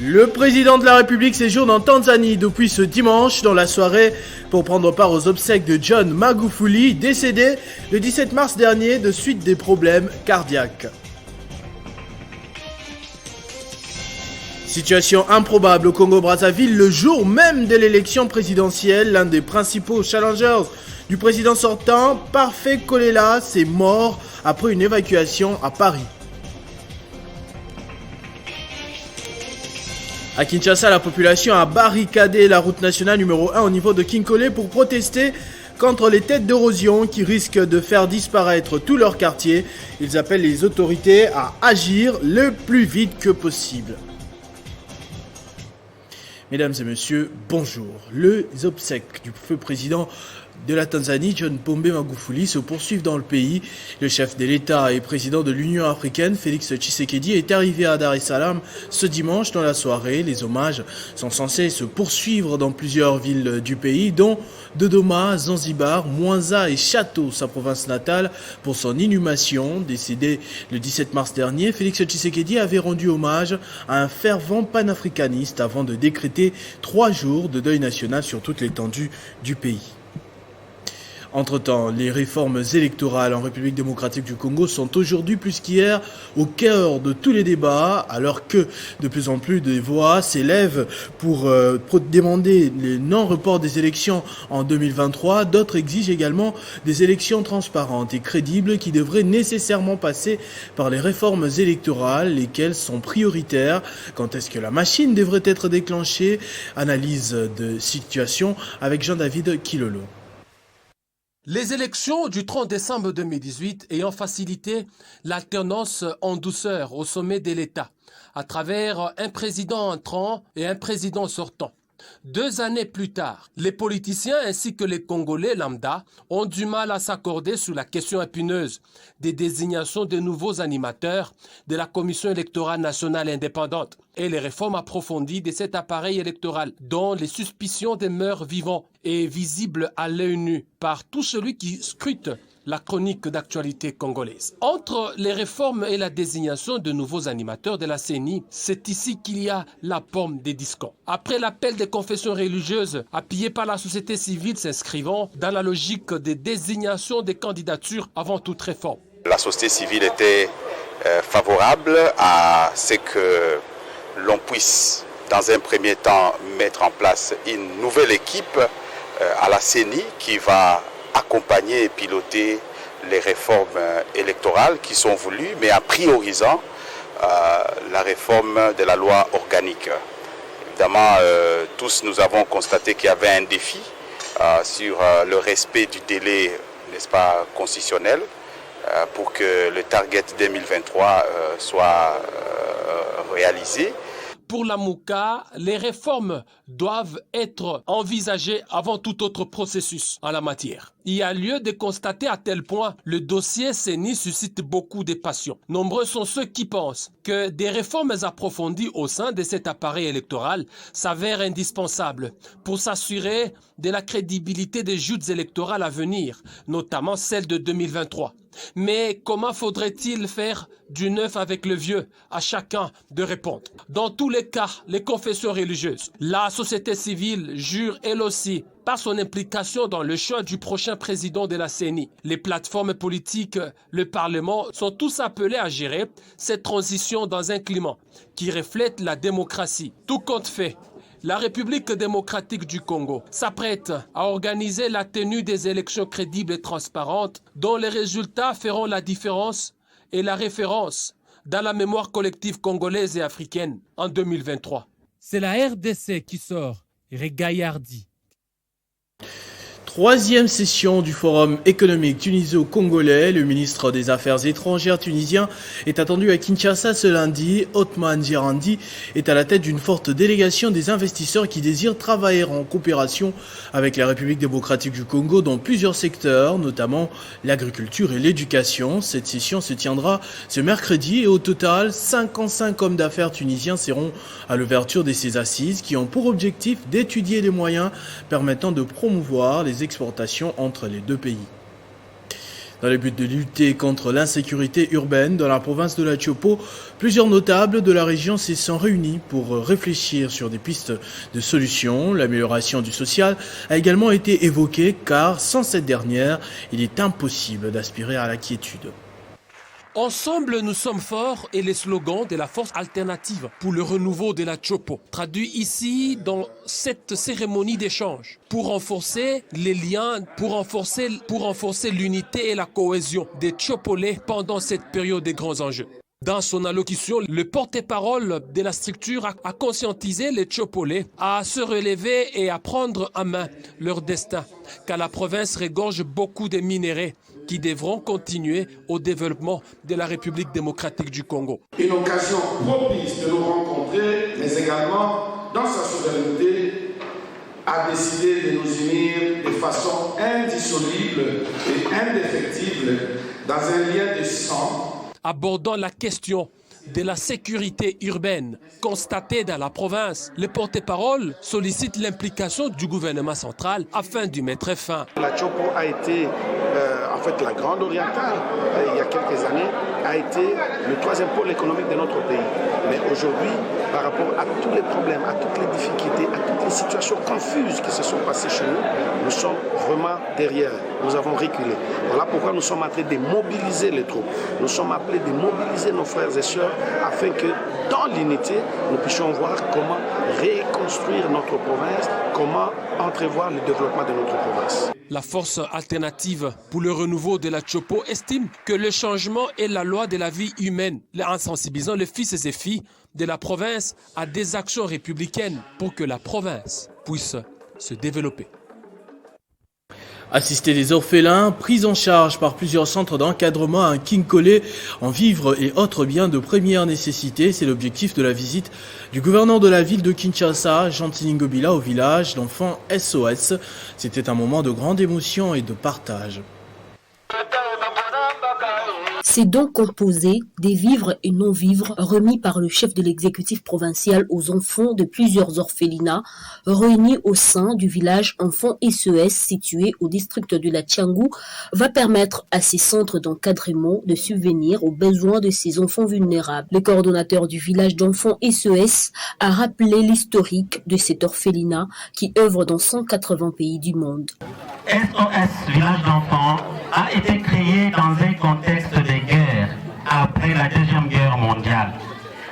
Le président de la République séjourne en Tanzanie depuis ce dimanche dans la soirée pour prendre part aux obsèques de John Magufuli, décédé le 17 mars dernier de suite des problèmes cardiaques. Situation improbable au Congo-Brazzaville, le jour même de l'élection présidentielle, l'un des principaux challengers du président sortant, Parfait Kolela, est mort après une évacuation à Paris. À Kinshasa, la population a barricadé la route nationale numéro 1 au niveau de Kinkole pour protester contre les têtes d'érosion qui risquent de faire disparaître tout leur quartier. Ils appellent les autorités à agir le plus vite que possible. Mesdames et messieurs, bonjour. Les obsèques du feu président de la Tanzanie, John Pombe Magufuli, se poursuivent dans le pays. Le chef de l'État et président de l'Union africaine, Félix Tshisekedi, est arrivé à Dar es Salaam ce dimanche dans la soirée. Les hommages sont censés se poursuivre dans plusieurs villes du pays, dont Dodoma, Zanzibar, Mwanza et Chateau, sa province natale, pour son inhumation. Décédé le 17 mars dernier, Félix Tshisekedi avait rendu hommage à un fervent panafricaniste avant de décréter 3 jours de deuil national sur toute l'étendue du pays. Entre-temps, les réformes électorales en République démocratique du Congo sont aujourd'hui plus qu'hier au cœur de tous les débats, alors que de plus en plus de voix s'élèvent pour demander le non-report des élections en 2023. D'autres exigent également des élections transparentes et crédibles qui devraient nécessairement passer par les réformes électorales, lesquelles sont prioritaires. Quand est-ce que la machine devrait être déclenchée? Analyse de situation avec Jean-David Kilolo. Les élections du 30 décembre 2018 ayant facilité l'alternance en douceur au sommet de l'État, à travers un président entrant et un président sortant. 2 années plus tard, les politiciens ainsi que les Congolais lambda ont du mal à s'accorder sur la question épineuse des désignations de nouveaux animateurs de la Commission électorale nationale indépendante et les réformes approfondies de cet appareil électoral dont les suspicions demeurent vivantes et visibles à l'œil nu par tout celui qui scrute la chronique d'actualité congolaise. Entre les réformes et la désignation de nouveaux animateurs de la CENI, c'est ici qu'il y a la pomme des discons. Après l'appel des confessions religieuses appuyées par la société civile s'inscrivant dans la logique des désignations des candidatures avant toute réforme. La société civile était favorable à ce que l'on puisse, dans un premier temps, mettre en place une nouvelle équipe à la CENI qui va accompagner et piloter les réformes électorales qui sont voulues, mais en priorisant la réforme de la loi organique. Évidemment, tous nous avons constaté qu'il y avait un défi sur le respect du délai, n'est-ce pas, constitutionnel, pour que le target 2023 soit réalisé. Pour la Mouka, les réformes doivent être envisagées avant tout autre processus en la matière. Il y a lieu de constater à tel point le dossier CENI suscite beaucoup de passions. Nombreux sont ceux qui pensent que des réformes approfondies au sein de cet appareil électoral s'avèrent indispensables pour s'assurer de la crédibilité des joutes électorales à venir, notamment celle de 2023. Mais comment faudrait-il faire du neuf avec le vieux? À chacun de répondre. Dans tous les cas, les confessions religieuses, la société civile jure elle aussi par son implication dans le choix du prochain président de la CENI. Les plateformes politiques, le Parlement sont tous appelés à gérer cette transition dans un climat qui reflète la démocratie. Tout compte fait, la République démocratique du Congo s'apprête à organiser la tenue des élections crédibles et transparentes dont les résultats feront la différence et la référence dans la mémoire collective congolaise et africaine en 2023. C'est la RDC qui sort, Regaillardi. 3e session du Forum économique tuniso-congolais. Le ministre des Affaires étrangères tunisien est attendu à Kinshasa ce lundi. Othman Djirandi est à la tête d'une forte délégation des investisseurs qui désirent travailler en coopération avec la République démocratique du Congo dans plusieurs secteurs, notamment l'agriculture et l'éducation. Cette session se tiendra ce mercredi et au total, 55 hommes d'affaires tunisiens seront à l'ouverture de ces assises qui ont pour objectif d'étudier les moyens permettant de promouvoir les exportations entre les deux pays. Dans le but de lutter contre l'insécurité urbaine dans la province de la Chopo, plusieurs notables de la région se sont réunis pour réfléchir sur des pistes de solutions. L'amélioration du social a également été évoquée car sans cette dernière, il est impossible d'aspirer à la quiétude. Ensemble, nous sommes forts est le slogan de la force alternative pour le renouveau de la Chopo, traduit ici dans cette cérémonie d'échange, pour renforcer les liens, pour renforcer l'unité et la cohésion des Chopolais pendant cette période des grands enjeux. Dans son allocution, le porte-parole de la structure a conscientisé les Chopolais à se relever et à prendre en main leur destin, car la province regorge beaucoup de minéraux qui devront continuer au développement de la République démocratique du Congo. Une occasion propice de nous rencontrer, mais également, dans sa souveraineté, a décidé de nous unir de façon indissoluble et indéfectible dans un lien de sang. Abordant la question de la sécurité urbaine constatée dans la province, le porte-parole sollicite l'implication du gouvernement central afin d'y mettre fin. La Chopo a été, la Grande Orientale, il y a quelques années, a été le troisième pôle économique de notre pays. Mais aujourd'hui, par rapport à tous les problèmes, à toutes les difficultés, à toutes les situations confuses qui se sont passées chez nous, nous sommes vraiment derrière. Nous avons reculé. Voilà pourquoi nous sommes en train de mobiliser les troupes. Nous sommes appelés de mobiliser nos frères et sœurs afin que dans l'unité, nous puissions voir comment reconstruire notre province, comment entrevoir le développement de notre province. La force alternative pour le renouveau de la Chopo estime que le changement est la loi de la vie humaine, en sensibilisant les fils et filles de la province à des actions républicaines pour que la province puisse se développer. Assister les orphelins, pris en charge par plusieurs centres d'encadrement à Kinkole en vivres et autres biens de première nécessité, c'est l'objectif de la visite du gouverneur de la ville de Kinshasa, Jean Tiningobila, au village d'enfants SOS. C'était un moment de grande émotion et de partage. Ces dons composés des vivres et non-vivres remis par le chef de l'exécutif provincial aux enfants de plusieurs orphelinats réunis au sein du village enfants SES situé au district de la Tiangou va permettre à ces centres d'encadrement de subvenir aux besoins de ces enfants vulnérables. Le coordonnateur du village d'enfants SES a rappelé l'historique de cet orphelinat qui œuvre dans 180 pays du monde. SOS Village d'enfants a été créé dans un contexte de guerre après la Deuxième Guerre mondiale.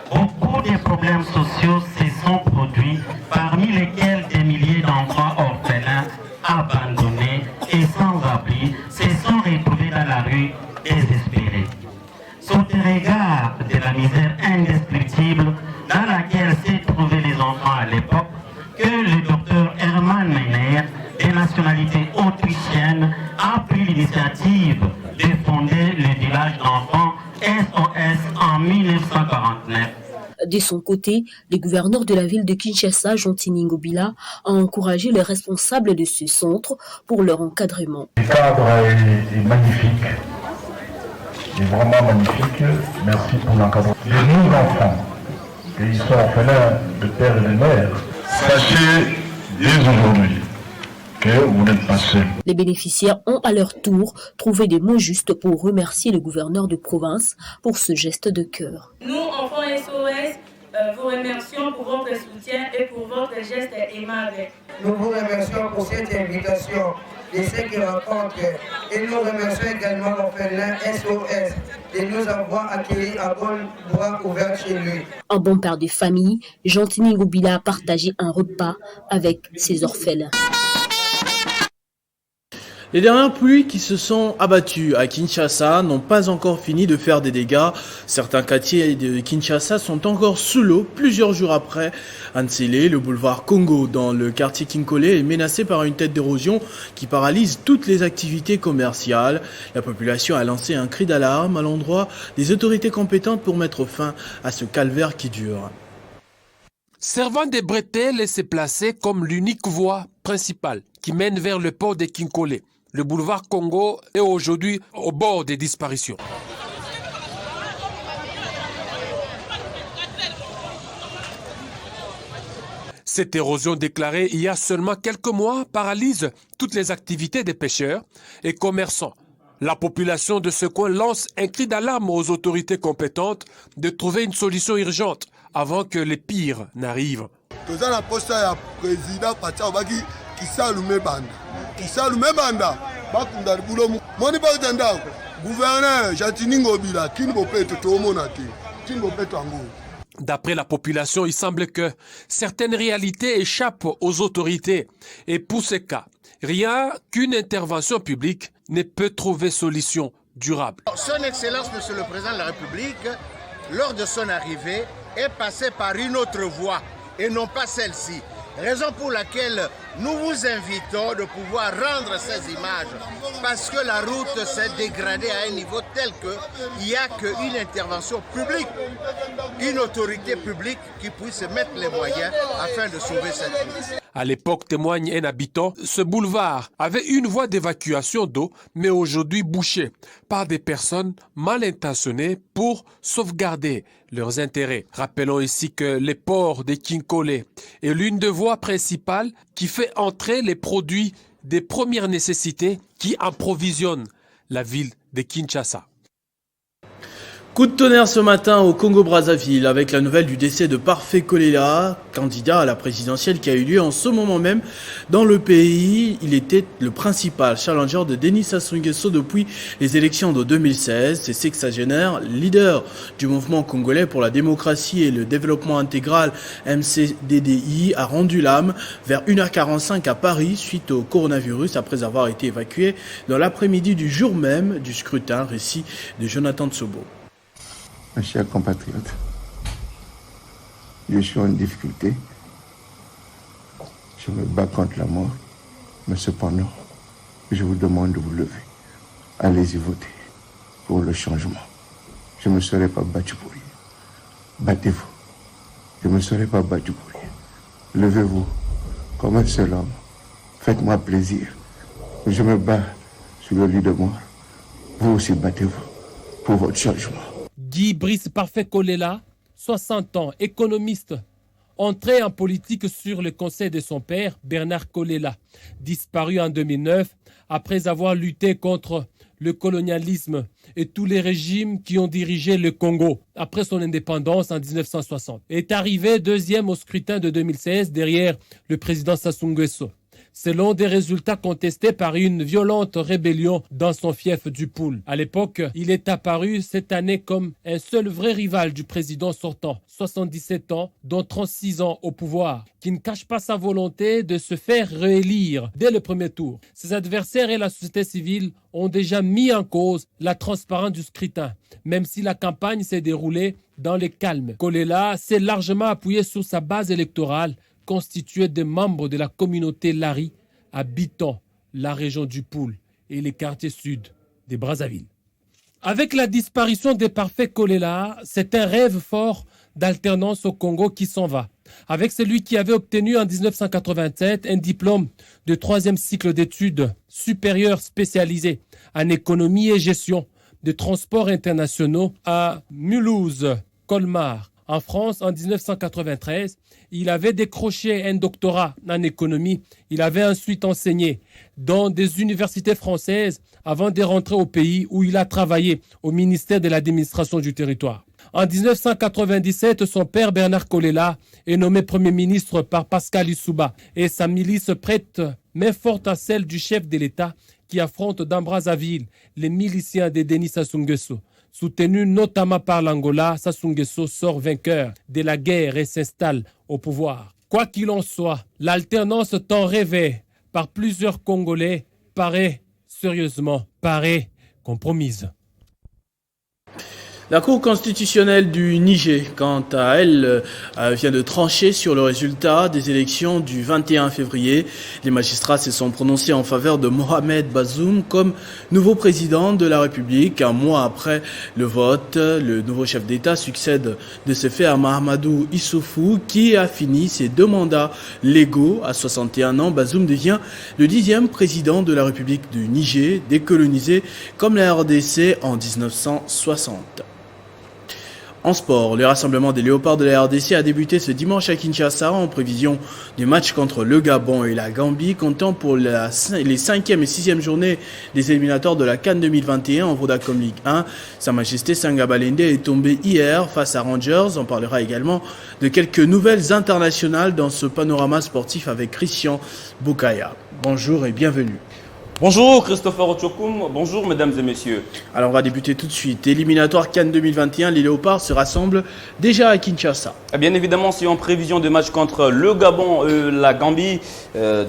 Beaucoup de problèmes sociaux se sont produits, parmi lesquels des milliers d'enfants orphelins abandonnés et sans abri se sont retrouvés dans la rue désespérés. Sous le regard de la misère indescriptible dans laquelle se trouvaient les enfants à l'époque, que le docteur Hermann Meiner, de nationalité autrichienne, a pris l'initiative de fonder le village d'enfants SOS en 1949. De son côté, le gouverneur de la ville de Kinshasa, Jean Tiningobila, a encouragé les responsables de ce centre pour leur encadrement. Le cadre est magnifique, est vraiment magnifique. Merci pour l'encadrement. De nos enfants, qu'ils sont orphelins de père et de mère, sachez dès aujourd'hui que vous n'êtes pas seuls. Les bénéficiaires ont à leur tour trouvé des mots justes pour remercier le gouverneur de province pour ce geste de cœur. Nous, enfants SOS, vous remercions pour votre soutien et pour votre geste aimable. Nous vous remercions pour cette invitation de ceux qui rencontrent et nous remercions également l'orphelin SOS de nous avoir accueillis à bon bras ouverts chez lui. Un bon père de famille, Jean Tiningobila a partagé un repas avec ses orphelins. Les dernières pluies qui se sont abattues à Kinshasa n'ont pas encore fini de faire des dégâts. Certains quartiers de Kinshasa sont encore sous l'eau plusieurs jours après. Ansele, le boulevard Congo dans le quartier Kinkole est menacé par une tête d'érosion qui paralyse toutes les activités commerciales. La population a lancé un cri d'alarme à l'endroit des autorités compétentes pour mettre fin à ce calvaire qui dure. Servant des bretelles et s'est placé comme l'unique voie principale qui mène vers le port de Kinkole. Le boulevard Congo est aujourd'hui au bord des disparitions. Cette érosion déclarée il y a seulement quelques mois paralyse toutes les activités des pêcheurs et commerçants. La population de ce coin lance un cri d'alarme aux autorités compétentes de trouver une solution urgente avant que les pires n'arrivent. D'après la population, il semble que certaines réalités échappent aux autorités. Et pour ce cas, rien qu'une intervention publique ne peut trouver solution durable. Son Excellence, Monsieur le Président de la République, lors de son arrivée, est passé par une autre voie et non pas celle-ci. Raison pour laquelle nous vous invitons de pouvoir rendre ces images parce que la route s'est dégradée à un niveau tel qu'il n'y a qu'une intervention publique, une autorité publique qui puisse mettre les moyens afin de sauver cette route. À l'époque, témoigne un habitant, ce boulevard avait une voie d'évacuation d'eau, mais aujourd'hui bouchée par des personnes mal intentionnées pour sauvegarder leurs intérêts. Rappelons ici que le port de Kinkole est l'une des voies principales qui fait entrer les produits des premières nécessités qui approvisionnent la ville de Kinshasa. Coup de tonnerre ce matin au Congo-Brazzaville avec la nouvelle du décès de Parfait Kolela, candidat à la présidentielle qui a eu lieu en ce moment même dans le pays. Il était le principal challenger de Denis Sassou Nguesso depuis les élections de 2016. Ce sexagénaire, leader du mouvement congolais pour la démocratie et le développement intégral MCDDI, a rendu l'âme vers 1h45 à Paris suite au coronavirus après avoir été évacué dans l'après-midi du jour même du scrutin. Récit de Jonathan Tsobo. Mes chers compatriotes, je suis en difficulté. Je me bats contre la mort, mais cependant, je vous demande de vous lever. Allez-y voter pour le changement. Je ne me serai pas battu pour rien. Battez-vous. Je ne me serai pas battu pour rien. Levez-vous comme un seul homme. Faites-moi plaisir. Je me bats sur le lit de mort. Vous aussi battez-vous pour votre changement. Guy Brice Parfait Kolela, 60 ans, économiste, entré en politique sur le conseil de son père, Bernard Kolela, disparu en 2009 après avoir lutté contre le colonialisme et tous les régimes qui ont dirigé le Congo après son indépendance en 1960. Est arrivé deuxième au scrutin de 2016 derrière le président Sassou Nguesso, selon des résultats contestés par une violente rébellion dans son fief du Poul. À l'époque, il est apparu cette année comme un seul vrai rival du président sortant, 77 ans, dont 36 ans au pouvoir, qui ne cache pas sa volonté de se faire réélire dès le premier tour. Ses adversaires et la société civile ont déjà mis en cause la transparence du scrutin, même si la campagne s'est déroulée dans le calme. Kolela s'est largement appuyé sur sa base électorale, constitué de membres de la communauté Lari habitant la région du Poul et les quartiers sud de Brazzaville. Avec la disparition des Parfaits Kolela, c'est un rêve fort d'alternance au Congo qui s'en va. Avec celui qui avait obtenu en 1987 un diplôme de 3e cycle d'études supérieures spécialisées en économie et gestion de transports internationaux à Mulhouse, Colmar. En France, en 1993, il avait décroché un doctorat en économie. Il avait ensuite enseigné dans des universités françaises avant de rentrer au pays où il a travaillé au ministère de l'administration du territoire. En 1997, son père Bernard Kolela est nommé Premier ministre par Pascal Lissouba et sa milice prête main forte à celle du chef de l'État qui affronte dans Brazzaville les miliciens de Denis Sassou Nguesso. Soutenu notamment par l'Angola, Sassou Nguesso sort vainqueur de la guerre et s'installe au pouvoir. Quoi qu'il en soit, l'alternance tant rêvée par plusieurs Congolais paraît compromise. La Cour constitutionnelle du Niger, quant à elle, vient de trancher sur le résultat des élections du 21 février. Les magistrats se sont prononcés en faveur de Mohamed Bazoum comme nouveau président de la République. Un mois après le vote, le nouveau chef d'État succède de ce fait à Mahamadou Issoufou, qui a fini ses 2 mandats légaux. À 61 ans, Bazoum devient le 10e président de la République du Niger, décolonisé comme la RDC en 1960. En sport, le rassemblement des Léopards de la RDC a débuté ce dimanche à Kinshasa en prévision du match contre le Gabon et la Gambie, comptant pour les 5e et 6e journées des éliminatoires de la CAN 2021 en Vodacom Ligue 1. Sa Majesté Sangabalende est tombé hier face à Rangers. On parlera également de quelques nouvelles internationales dans ce panorama sportif avec Christian Boukaya. Bonjour et bienvenue. Bonjour Christopher Ochokoum, bonjour mesdames et messieurs. Alors on va débuter tout de suite. Éliminatoire CAN 2021, les Léopards se rassemblent déjà à Kinshasa. Bien évidemment, si en prévision de match contre le Gabon et la Gambie,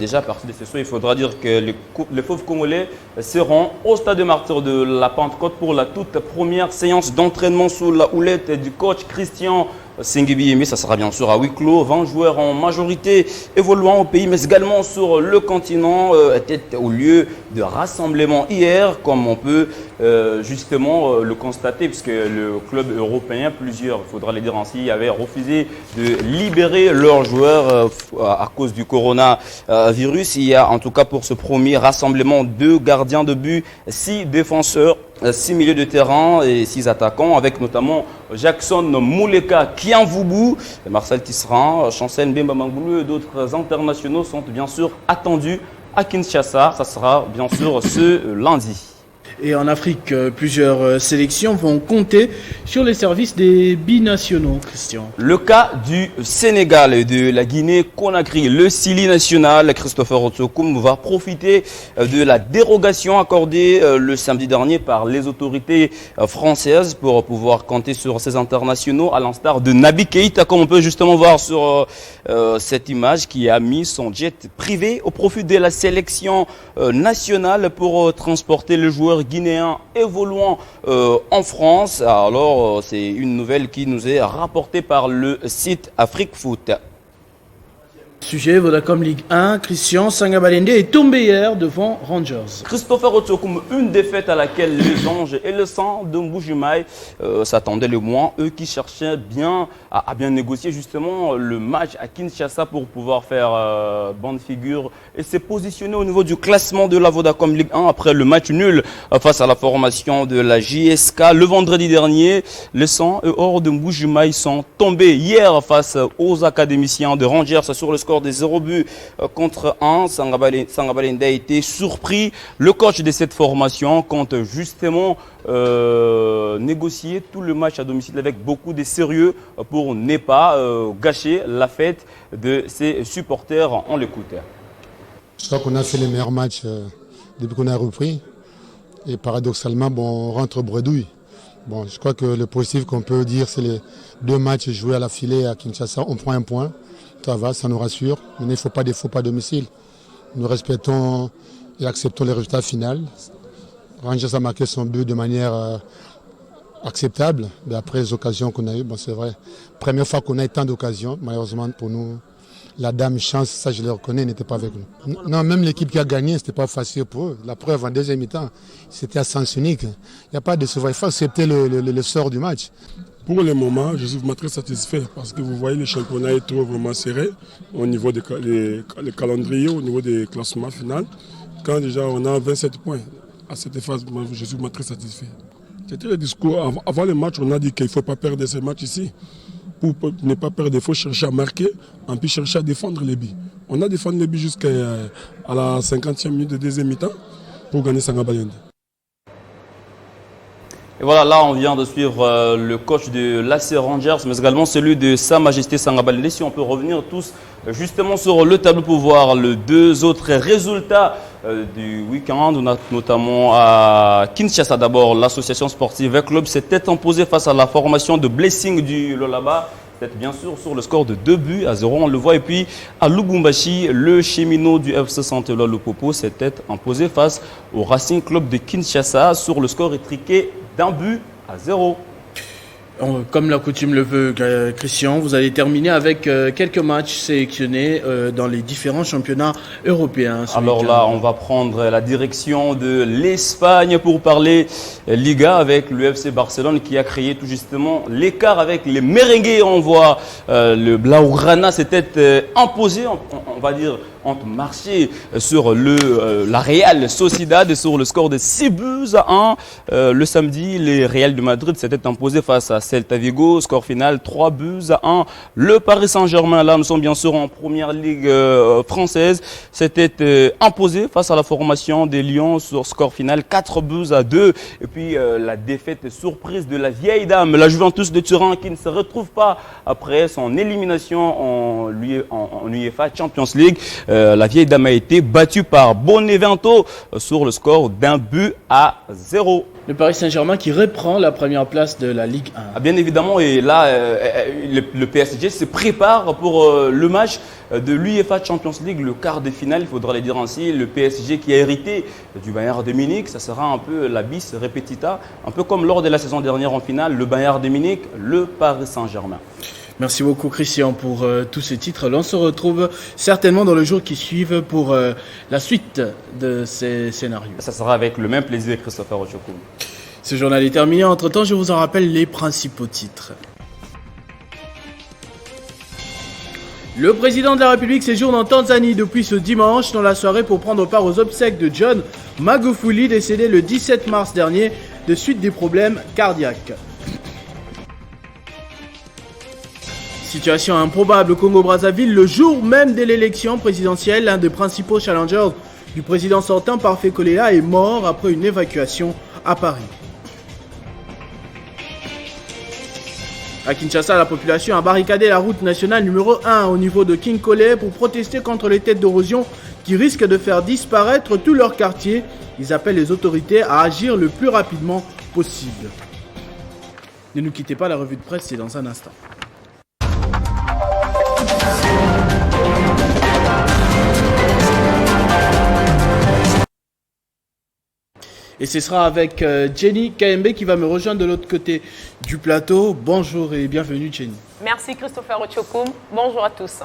déjà à partir de ce soir, il faudra dire que les fauves congolais seront au stade de Martyrs de la Pentecôte pour la toute première séance d'entraînement sous la houlette du coach Christian Sengibiemi. Ça sera bien sûr à huis clos, 20 joueurs en majorité évoluant au pays, mais également sur le continent, était au lieu de rassemblement hier, comme on peut justement le constater, puisque le club européen, plusieurs, il faudra le dire ainsi, avait refusé de libérer leurs joueurs à cause du coronavirus. Il y a en tout cas pour ce premier rassemblement 2 gardiens de but, 6 défenseurs, 6 milieux de terrain et 6 attaquants, avec notamment Jackson Mouleka Kianvoubou, Marcel Tisserand, Chancel Mbemba Mangoulou et d'autres internationaux sont bien sûr attendus à Kinshasa. Ça sera bien sûr ce lundi. Et en Afrique, plusieurs sélections vont compter sur les services des binationaux, Christian. Le cas du Sénégal et de la Guinée-Conakry, le Sili national, Christopher Otsokoum, va profiter de la dérogation accordée le samedi dernier par les autorités françaises pour pouvoir compter sur ces internationaux, à l'instar de Naby Keïta, comme on peut justement voir sur cette image, qui a mis son jet privé au profit de la sélection nationale pour transporter le joueur guinéen évoluant en France. Alors, c'est une nouvelle qui nous est rapportée par le site Afrique Foot. Sujet Vodacom Ligue 1, Christian Sangabalende est tombé hier devant Rangers. Christopher Otsokoum, une défaite à laquelle les Anges et le sang de Mbujimaï s'attendaient le moins. Eux qui cherchaient bien à bien négocier justement le match à Kinshasa pour pouvoir faire bonne figure et se positionner au niveau du classement de la Vodacom Ligue 1 après le match nul face à la formation de la JSK. Le vendredi dernier, les sang et or de Mbujimaï sont tombés hier face aux académiciens de Rangers sur le score des 0 buts contre 1. Sangabalende a été surpris. Le coach de cette formation compte justement négocier tout le match à domicile avec beaucoup de sérieux pour ne pas gâcher la fête de ses supporters. On l'écoute. Je crois qu'on a fait les meilleurs matchs depuis qu'on a repris. Et paradoxalement, on rentre bredouille. Bon, je crois que le positif qu'on peut dire, c'est les 2 matchs joués à la filée à Kinshasa. On prend un point. Ça va, ça nous rassure. Mais il ne faut pas des faux pas à domicile. Nous respectons et acceptons les résultats finaux. Rangers a marqué son but de manière acceptable. Mais après les occasions qu'on a eues, c'est vrai. Première fois qu'on a eu tant d'occasions, malheureusement pour nous, la dame chance, ça je le reconnais, n'était pas avec nous. Non, même l'équipe qui a gagné, ce n'était pas facile pour eux. La preuve en deuxième mi-temps, c'était à sens unique. Il n'y a pas de sauvage. Il faut accepter le sort du match. Pour le moment, je suis vraiment très satisfait parce que vous voyez, le championnat est vraiment serré au niveau des calendriers, au niveau des classements finaux. Quand déjà on a 27 points à cette phase, je suis vraiment très satisfait. C'était le discours. Avant le match, on a dit qu'il ne faut pas perdre ces matchs ici. Pour ne pas perdre, il faut chercher à marquer, et puis chercher à défendre les buts. On a défendu les buts jusqu'à la 50e minute de deuxième mi-temps pour gagner Sangabalende. Et voilà, là on vient de suivre le coach de l'AC Rangers, mais également celui de Sa Majesté Sangabalende. Si on peut revenir tous justement sur le tableau pour voir les 2 autres résultats du week-end. On a notamment à Kinshasa d'abord, l'association sportive Club s'était imposée face à la formation de Blessing du Lolaba. C'était bien sûr sur le score de 2-0, on le voit. Et puis à Lubumbashi, le cheminot du FC Santeloa Lupopo s'était imposé face au Racing Club de Kinshasa sur le score étriqué d'1-0. Comme la coutume le veut, Christian, vous allez terminer avec quelques matchs sélectionnés dans les différents championnats européens. Alors là, on va prendre la direction de l'Espagne pour parler Liga avec l'UFC Barcelone qui a créé tout justement l'écart avec les merengues. On voit le Blaugrana s'était imposé, on va dire, ont marché sur la Real Sociedad sur le score de 6-1. Le samedi, les Real de Madrid s'étaient imposés face à Celta Vigo. Score final 3-1. Le Paris Saint-Germain, là nous sommes bien sûr en première ligue française, s'était imposé face à la formation des Lions sur score final 4-2. Et puis la défaite surprise de la vieille dame, la Juventus de Turin, qui ne se retrouve pas après son élimination en UEFA Champions League. La vieille dame a été battue par Benevento sur le score d'1-0. Le Paris Saint-Germain qui reprend la première place de la Ligue 1. Ah, bien évidemment, et là, le PSG se prépare pour le match de l'UEFA Champions League, le quart de finale, il faudra le dire ainsi. Le PSG qui a hérité du Bayern de Munich, ça sera un peu la bis repetita, un peu comme lors de la saison dernière en finale, le Bayern de Munich, le Paris Saint-Germain. Merci beaucoup Christian pour tous ces titres. Là, on se retrouve certainement dans le jour qui suivent pour la suite de ces scénarios. Ça sera avec le même plaisir, Christopher Ochokoum. Ce journal est terminé. Entre-temps, je vous en rappelle les principaux titres. Le président de la République séjourne en Tanzanie depuis ce dimanche dans la soirée pour prendre part aux obsèques de John Magufuli, décédé le 17 mars dernier de suite des problèmes cardiaques. Situation improbable au Congo-Brazzaville, le jour même de l'élection présidentielle, l'un des principaux challengers du président sortant, Parfait Kolela, est mort après une évacuation à Paris. À Kinshasa, la population a barricadé la route nationale numéro 1 au niveau de Kinkole pour protester contre les têtes d'érosion qui risquent de faire disparaître tout leur quartier. Ils appellent les autorités à agir le plus rapidement possible. Ne nous quittez pas, la revue de presse, c'est dans un instant. Et ce sera avec Jenny KMB qui va me rejoindre de l'autre côté du plateau. Bonjour et bienvenue Jenny. Merci Christopher Ochokoum. Bonjour à tous.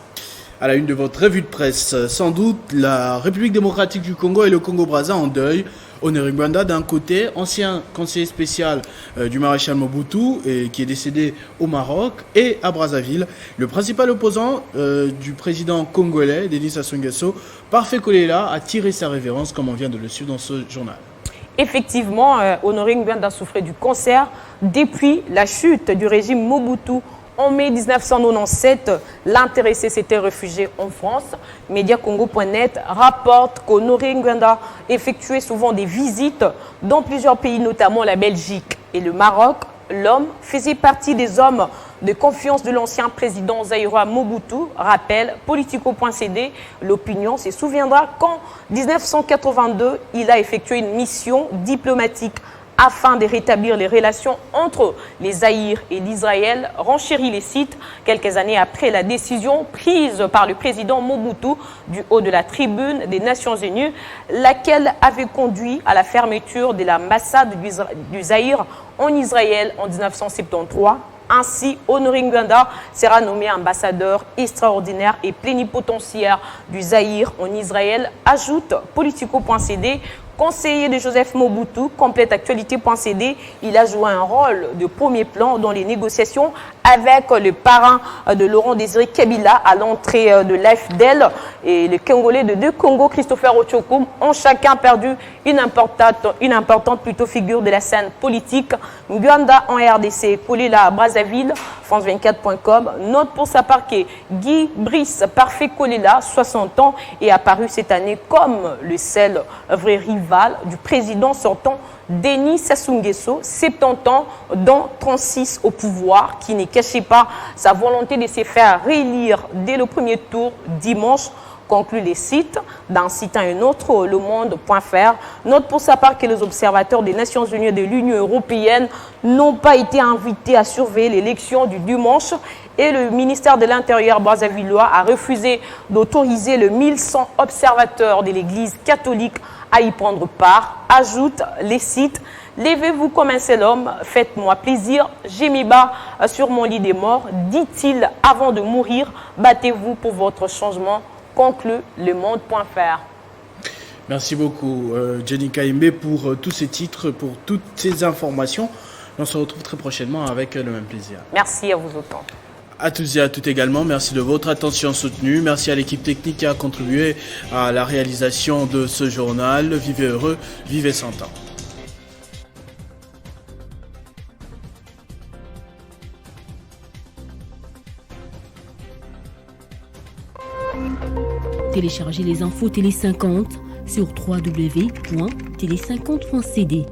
À la une de votre revue de presse, sans doute la République démocratique du Congo et le Congo-Brazza en deuil. Honoré Ngwanda d'un côté, ancien conseiller spécial du maréchal Mobutu qui est décédé au Maroc, et à Brazzaville, le principal opposant du président congolais, Denis Sassou Nguesso, Parfait Kolela, a tiré sa révérence comme on vient de le suivre dans ce journal. Effectivement, Honoré Ngwanda souffrait du cancer depuis la chute du régime Mobutu. En mai 1997, l'intéressé s'était réfugié en France. Mediacongo.net rapporte qu'Honoré Ngwanda effectuait souvent des visites dans plusieurs pays, notamment la Belgique et le Maroc. L'homme faisait partie des hommes de confiance de l'ancien président Zaïrois Mobutu, rappelle Politico.cd. L'opinion se souviendra qu'en 1982, il a effectué une mission diplomatique afin de rétablir les relations entre les Zaïre et l'Israël, renchérit les sites quelques années après la décision prise par le président Mobutu du haut de la tribune des Nations Unies, laquelle avait conduit à la fermeture de l'ambassade du Zaïre en Israël en 1973. Ainsi, Honoré Ngwanda sera nommé ambassadeur extraordinaire et plénipotentiaire du Zaïre en Israël, ajoute Politico.cd. Conseiller de Joseph Mobutu, complète actualité.cd, il a joué un rôle de premier plan dans les négociations avec le parrain de Laurent Désiré Kabila à l'entrée de l'AFDEL. Et les Congolais de deux Congos, Christopher Ochokoum, ont chacun perdu une importante figure de la scène politique. Ngwanda en RDC, Kolela à Brazzaville, France24.com, note pour sa part que Guy Brice Parfait Kolela, 60 ans, est apparu cette année comme le seul vrai rival du président sortant Denis Sassou Nguesso, 70 ans, dont 36 au pouvoir, qui ne cachait pas sa volonté de se faire réélire dès le premier tour dimanche, conclut les sites. D'un site à un autre, le monde.fr note pour sa part que les observateurs des Nations Unies et de l'Union européenne n'ont pas été invités à surveiller l'élection du dimanche et le ministère de l'Intérieur brazzavillois a refusé d'autoriser le 1100 observateurs de l'Église catholique à y prendre part, ajoute les sites. Levez-vous comme un seul homme, faites-moi plaisir, j'ai mis bas sur mon lit des morts, dit-il avant de mourir, battez-vous pour votre changement, conclut le monde.fr. Merci beaucoup Jenny Kaimbe pour tous ces titres, pour toutes ces informations. On se retrouve très prochainement avec le même plaisir. Merci à vous autant. À tous et à toutes également, merci de votre attention soutenue. Merci à l'équipe technique qui a contribué à la réalisation de ce journal. Vivez heureux, vivez sans temps. Téléchargez les infos Télé 50 sur www.tele50.cd.